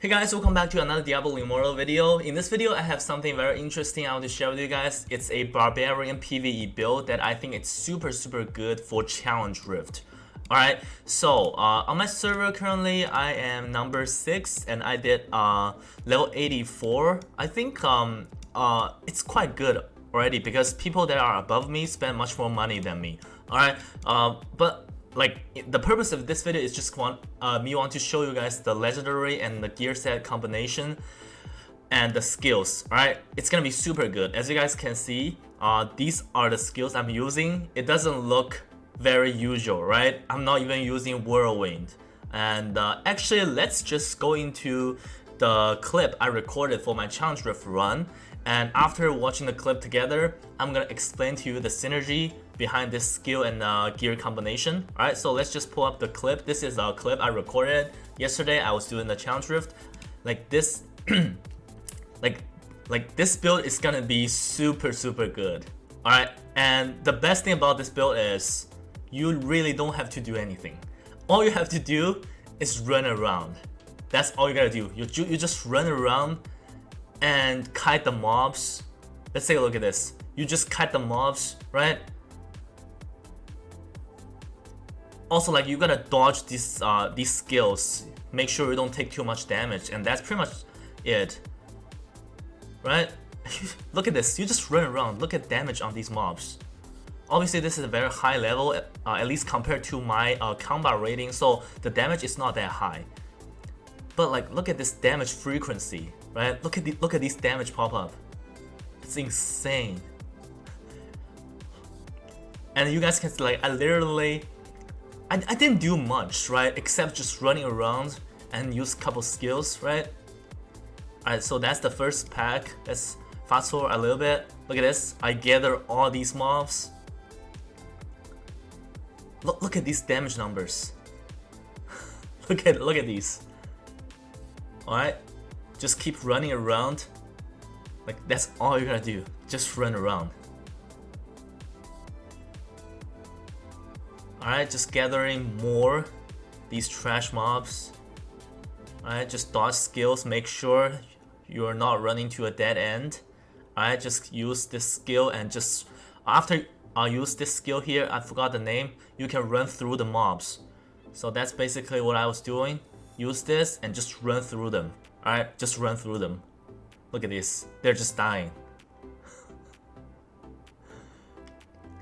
Hey guys, welcome back to another Diablo Immortal video. In this video, I have something very interesting I want to share with you guys. It's a Barbarian PvE build that I think it's super good for Challenge Rift. Alright, so on my server currently, I am number 6 and I did level 84. I think it's quite good already because people that are above me spend much more money than me. Alright, but like the purpose of this video is just want to show you guys the legendary and the gear set combination and the skills. Alright, it's gonna be super good. As you guys can see, these are the skills I'm using. It doesn't look very usual, right? I'm not even using whirlwind. And actually, let's just go into the clip I recorded for my challenge rift run. And after watching the clip together, I'm gonna explain to you the synergy behind this skill and gear combination. Alright, so let's just pull up the clip. This is a clip I recorded yesterday. I was doing the challenge rift. Like this, like this build is gonna be super good. Alright, and the best thing about this build is you really don't have to do anything. All you have to do is run around. That's all you gotta do. You just run around and kite the mobs. Let's take a look at this. You just kite the mobs, right? Also, like, you gotta dodge these skills. Make sure you don't take too much damage, and that's pretty much it, right? Look at this. You just run around. Look at damage on these mobs. Obviously, this is a very high level, at least compared to my combat rating, so the damage is not that high. But like, look at this damage frequency, right? Look at these damage pop up. It's insane. And you guys can see, like, I didn't do much, right? Except just running around and use a couple skills, right? Alright, so that's the first pack. Let's fast forward a little bit. Look at this. I gather all these mobs. Look at these damage numbers. look at these. Alright, just keep running around. Like, that's all you gotta do. Just run around. Alright, just gathering more these trash mobs. Alright, just dodge skills. Make sure you're not running to a dead end. Alright, just use this skill and just after I use this skill here, I forgot the name, you can run through the mobs. So that's basically what I was doing. Use this and just run through them. Alright, just run through them. Look at this. They're just dying.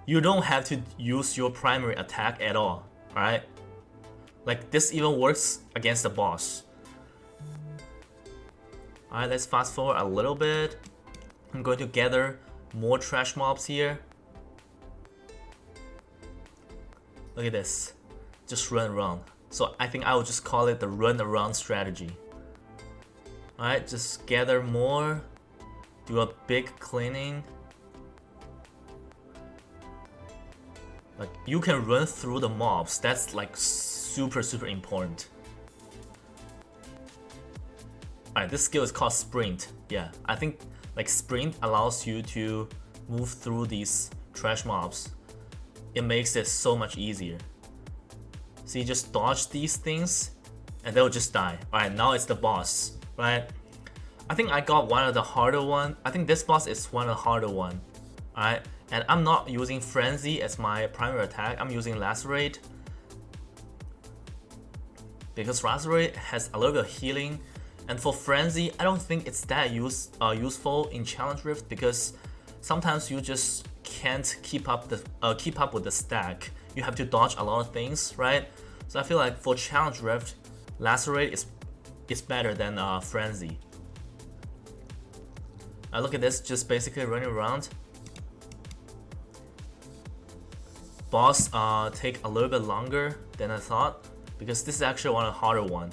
You don't have to use your primary attack at all. Alright? Like, this even works against the boss. Alright, let's fast forward a little bit. I'm going to gather more trash mobs here. Look at this. Just run around. So I think I would just call it the run around strategy. Alright, just gather more. Do a big cleaning. Like, you can run through the mobs. That's like super important. Alright, this skill is called sprint. Yeah, I think like sprint allows you to move through these trash mobs. It makes it so much easier. So you just dodge these things and they'll just die. Alright, now it's the boss, right? I think I got one of the harder one. I think this boss is one of the harder one. Alright, and I'm not using Frenzy as my primary attack. I'm using Lacerate. Because Lacerate has a little bit of healing. And for Frenzy, I don't think it's that useful in Challenge Rift because sometimes you just can't keep up with the stack. You have to dodge a lot of things, right? So I feel like for Challenge Rift, Lacerate is better than Frenzy. Look at this, just basically running around. Boss take a little bit longer than I thought because this is actually one of the harder one.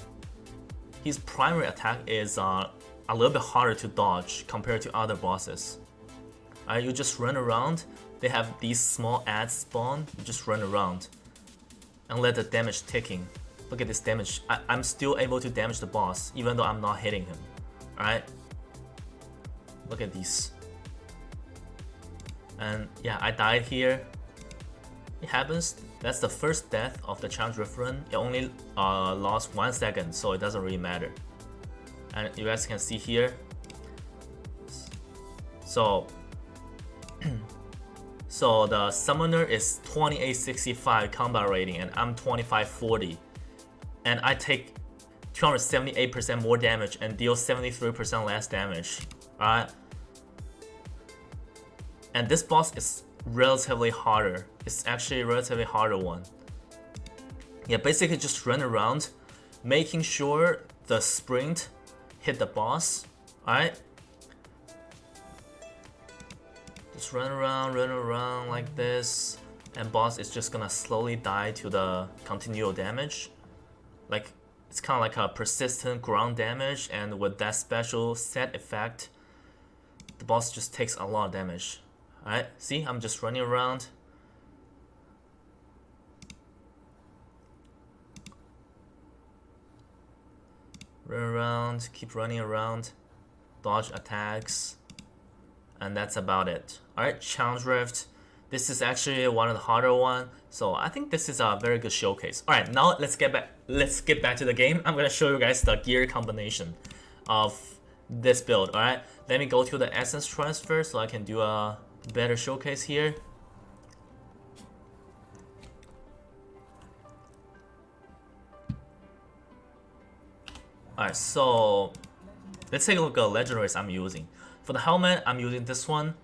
His primary attack is a little bit harder to dodge compared to other bosses. You just run around. They have these small ads spawn. You just run around and let the damage ticking. Look at this damage. I'm still able to damage the boss even though I'm not hitting him. Alright? Look at these. And yeah, I died here. It happens. That's the first death of the challenge rift run. It only lost 1 second, so it doesn't really matter. and you guys can see here. So so the summoner is 2865 combat rating and I'm 2540, and I take 278% more damage and deal 73% less damage. Alright, and this boss is relatively harder. It's actually a relatively harder one. Yeah, basically just run around making sure the sprint hit the boss. Alright, just run around like this, and boss is just gonna slowly die to the continual damage. Like, it's kind of like a persistent ground damage, and with that special set effect, the boss just takes a lot of damage. Alright, see, I'm just running around. Run around, keep running around, dodge attacks, and that's about it. Alright, Challenge Rift. This is actually one of the harder one, so I think this is a very good showcase. Alright, now let's get back to the game. I'm gonna show you guys the gear combination of this build. Alright, let me go to the essence transfer so I can do a better showcase here. Alright, so let's take a look at the legendaries I'm using. For the helmet, I'm using this one.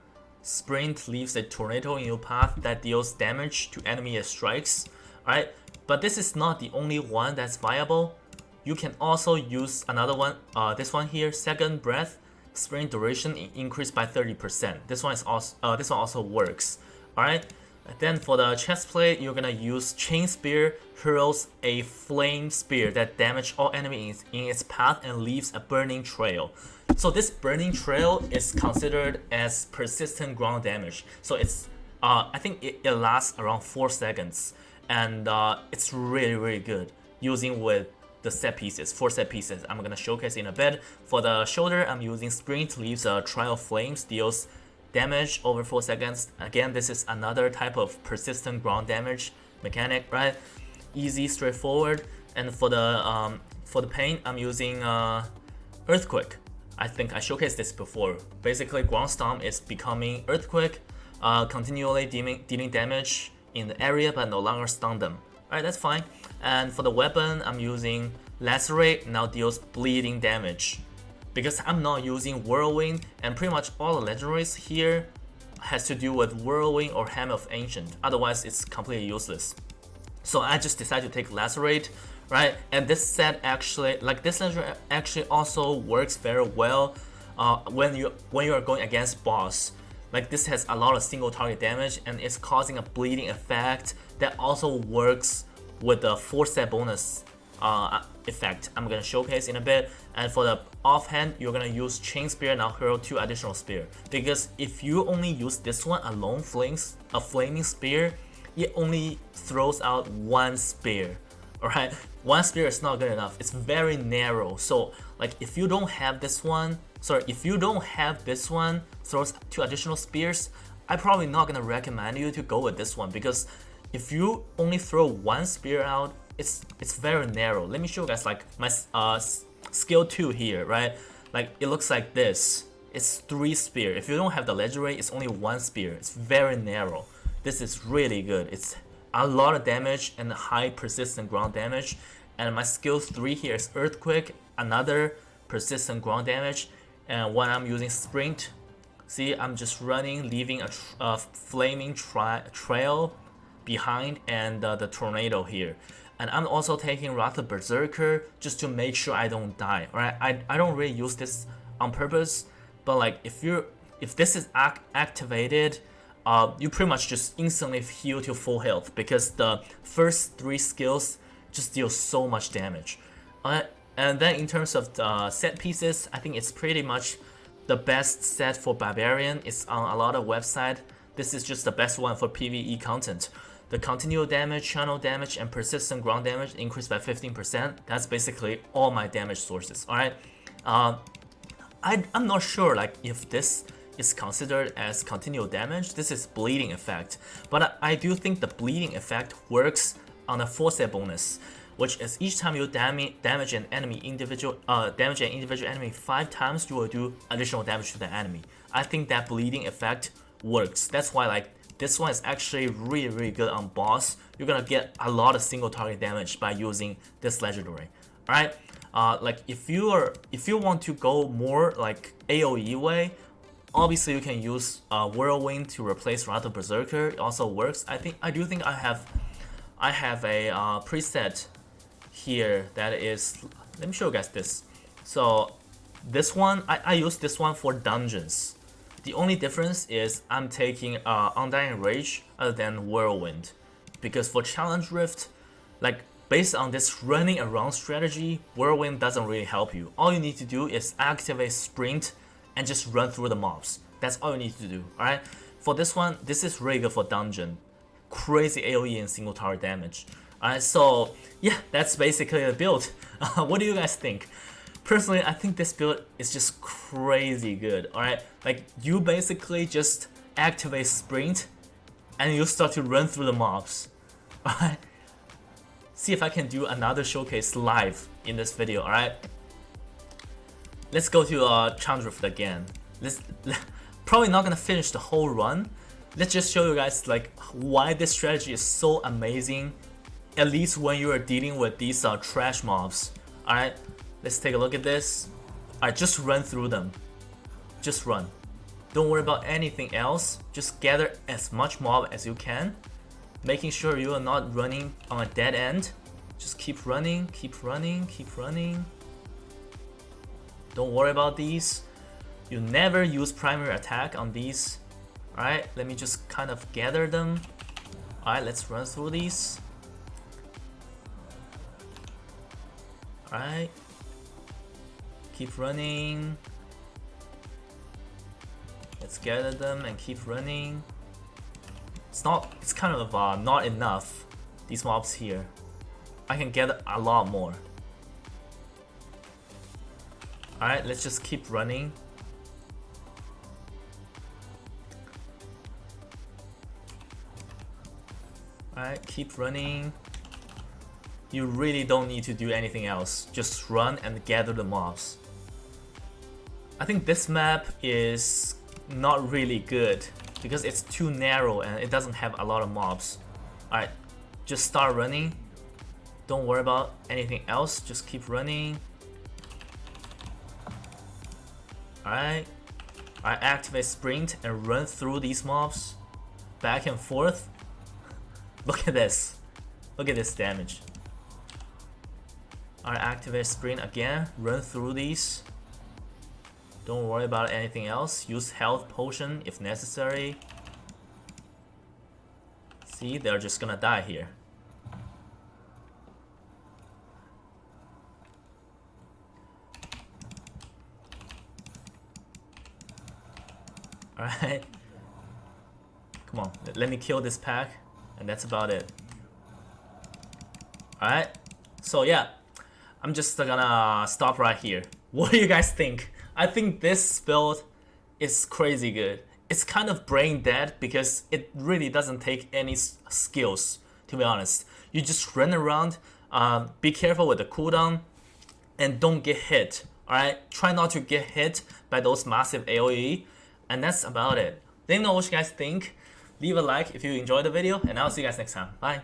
Sprint leaves a tornado in your path that deals damage to enemy it strikes. Alright, but this is not the only one that's viable. You can also use another one, this one here, Second Breath. Sprint duration increased by 30%. This one also works. Alright. Then for the chest plate, you're gonna use Chain Spear, hurls a flame spear that damages all enemies in its path and leaves a burning trail. So this burning trail is considered as persistent ground damage. So it's I think it lasts around 4 seconds, and it's really good using with the set pieces, 4 set pieces. I'm gonna showcase in a bit. For the shoulder, I'm using Sprint leaves a trail of flames, deals damage over 4 seconds. Again, this is another type of persistent ground damage mechanic, right? Easy, straightforward. And for the paint, I'm using Earthquake. I think I showcased this before. Basically, Ground Stomp is becoming Earthquake, continually dealing damage in the area but no longer stun them. Alright, that's fine. And for the weapon, I'm using Lacerate, now deals bleeding damage. Because I'm not using Whirlwind, and pretty much all the legendaries here has to do with Whirlwind or Hammer of Ancient. Otherwise, it's completely useless. So I just decided to take Lacerate, right? And this set actually, like this legendary actually also works very well when you are going against boss. Like this has a lot of single target damage and it's causing a bleeding effect that also works with the 4 set bonus effect I'm gonna showcase in a bit. And for the offhand, you're gonna use Chain Spear and I'll hurl 2 additional spear. Because if you only use this one alone, a flaming spear, it only throws out 1 spear. Alright, 1 spear is not good enough. It's very narrow. So like if you don't have this one, throws 2 additional spears, I'm probably not gonna recommend you to go with this one, because if you only throw 1 spear out, it's very narrow. Let me show you guys like my skill 2 here, right? Like it looks like this. It's 3 spear. If you don't have the legendary, it's only 1 spear. It's very narrow. This is really good. It's a lot of damage and high persistent ground damage. And my skill 3 here is Earthquake, another persistent ground damage. And when I'm using Sprint, see, I'm just running, leaving a flaming trail behind, and the tornado here. And I'm also taking Wrath of Berserker just to make sure I don't die. Alright, I don't really use this on purpose, but like if this is activated, you pretty much just instantly heal to full health, because the first 3 skills just deal so much damage. And then in terms of the set pieces, I think it's pretty much the best set for Barbarian. It's on a lot of websites. This is just the best one for PvE content. The continual damage, channel damage, and persistent ground damage increased by 15%. That's basically all my damage sources. Alright, I'm not sure like if this is considered as continual damage. This is bleeding effect, but I do think the bleeding effect works on a 4 set bonus. which is each time you damage an individual enemy 5 times, you will do additional damage to the enemy. I think that bleeding effect works. That's why like this one is actually really good on boss. You're gonna get a lot of single target damage by using this legendary. Alright, like if you want to go more like AoE way, obviously you can use Whirlwind to replace Wrath of Berserker. It also works. I do think I have a preset here that is, let me show you guys this. So this one, I use this one for dungeons. The only difference is I'm taking Undying Rage other than Whirlwind, because for Challenge Rift, like based on this running around strategy, Whirlwind doesn't really help you. All you need to do is activate Sprint and just run through the mobs. That's all you need to do. Alright, for this one, this is really good for dungeon. Crazy AoE and single target damage. Alright, so yeah, that's basically the build. What do you guys think? Personally, I think this build is just crazy good. Alright, like you basically just activate Sprint and you start to run through the mobs. Alright, see if I can do another showcase live in this video. Alright, let's go to Challenge Rift again. Probably not gonna finish the whole run. Let's just show you guys like why this strategy is so amazing, at least when you are dealing with these trash mobs. Alright, let's take a look at this. Alright, just run through them. Just run. Don't worry about anything else. Just gather as much mob as you can, making sure you are not running on a dead end. Just keep running, keep running, keep running. Don't worry about these. You never use primary attack on these. Alright, let me just kind of gather them. Alright, let's run through these. Alright, keep running. Let's gather them and keep running. It's kind of not enough, these mobs here. I can gather a lot more. Alright, let's just keep running. Alright, keep running. You really don't need to do anything else. Just run and gather the mobs. I think this map is not really good because it's too narrow and it doesn't have a lot of mobs. Alright, just start running. Don't worry about anything else. Just keep running. Alright. I activate Sprint and run through these mobs. Back and forth. Look at this. Look at this damage. Alright, activate Sprint again. Run through these. Don't worry about anything else. Use health potion if necessary. See, they're just gonna die here. Alright. Come on, let me kill this pack. And that's about it. Alright. So yeah, I'm just gonna stop right here. What do you guys think? I think this build is crazy good. It's kind of brain dead because it really doesn't take any skills, to be honest. You just run around, be careful with the cooldown, and don't get hit. Alright, try not to get hit by those massive AoE, and that's about it. Let me know what you guys think. Leave a like if you enjoyed the video, and I'll see you guys next time. Bye.